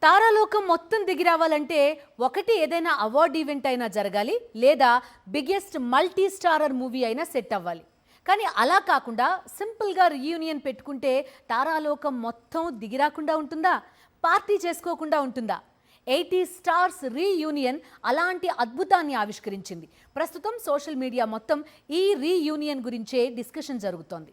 తారాలోకం మొత్తం దిగి రావాలంటే ఒకటి ఏదైనా అవార్డ్ ఈవెంట్ అయినా జరగాలి, లేదా బిగ్గెస్ట్ మల్టీ స్టారర్ మూవీ అయినా సెట్ అవ్వాలి. కానీ అలా కాకుండా సింపుల్గా రీయూనియన్ పెట్టుకుంటే తారాలోకం మొత్తం దిగి రాకుండా ఉంటుందా, పార్టీ చేసుకోకుండా ఉంటుందా? 80 స్టార్స్ రీయూనియన్ అలాంటి అద్భుతాన్ని ఆవిష్కరించింది. ప్రస్తుతం సోషల్ మీడియా మొత్తం ఈ రీయూనియన్ గురించే డిస్కషన్ జరుగుతోంది.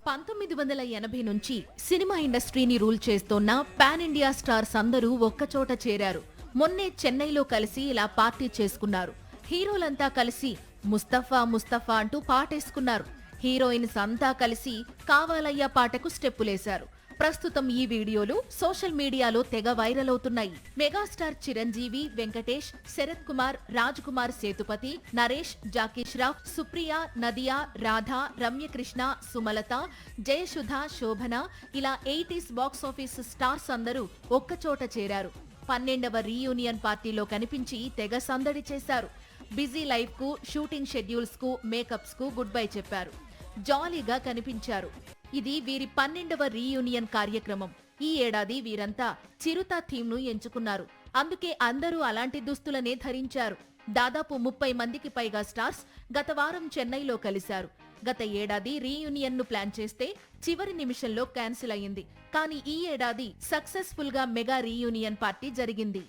1980 నుంచి సినిమా ఇండస్ట్రీని రూల్ చేస్తోన్న పాన్ ఇండియా స్టార్స్ అందరూ ఒక్కచోట చేరారు. మొన్నే చెన్నైలో కలిసి ఇలా పార్టీ చేసుకున్నారు. హీరోలంతా కలిసి ముస్తఫా ముస్తఫా అంటూ పాటేసుకున్నారు. హీరోయిన్స్ అంతా కలిసి కావాలయ్యా పాటకు స్టెప్పులేశారు. ప్రస్తుతం ఈ వీడియోలు సోషల్ మీడియాలో తెగ వైరల్ అవుతున్నాయి. మెగాస్టార్ చిరంజీవి, వెంకటేష్, శరత్ కుమార్, రాజ్ కుమార్ సేతుపతి, నరేష్, జాకీ ష్రాఫ్, సుప్రియ, నదియా, రాధా, రమ్యకృష్ణ, సుమలత, జయసుధ, శోభన ఇలా 80s బాక్సాఫీస్ స్టార్స్ అందరూ ఒక్కచోట చేరారు. 12వ రీయూనియన్ పార్టీలో కనిపించి తెగ సందడి చేశారు. బిజీ లైఫ్ కు, షూటింగ్ షెడ్యూల్స్ కు, మేకప్స్ కు గుడ్ బై చెప్పారు. జాలీగా కనిపించారు. ఇది వీరి 12వ రీయూనియన్ కార్యక్రమం. ఈ ఏడాది వీరంతా చిరుత థీమ్ ను ఎంచుకున్నారు. అందుకే అందరూ అలాంటి దుస్తులనే ధరించారు. దాదాపు 30 మందికి పైగా స్టార్స్ గత వారం చెన్నైలో కలిశారు. గత ఏడాది రీయూనియన్ ను ప్లాన్ చేస్తే చివరి నిమిషంలో క్యాన్సిల్ అయింది. కానీ ఈ ఏడాది సక్సెస్ఫుల్ గా మెగా రీయూనియన్ పార్టీ జరిగింది.